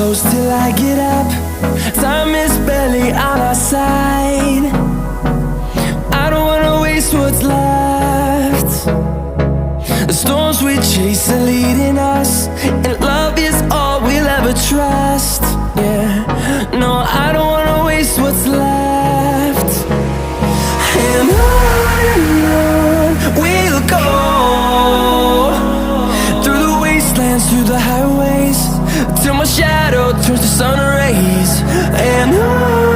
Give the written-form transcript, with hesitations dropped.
close till I get up. Time is barely on our side. I don't wanna waste what's left. The storms we chase are leading us, and love is all we'll ever trust. Yeah, no, I don't wanna waste what's left. And on we'll go, through the wastelands, through the highways, till my shadow turns to sun rays. And on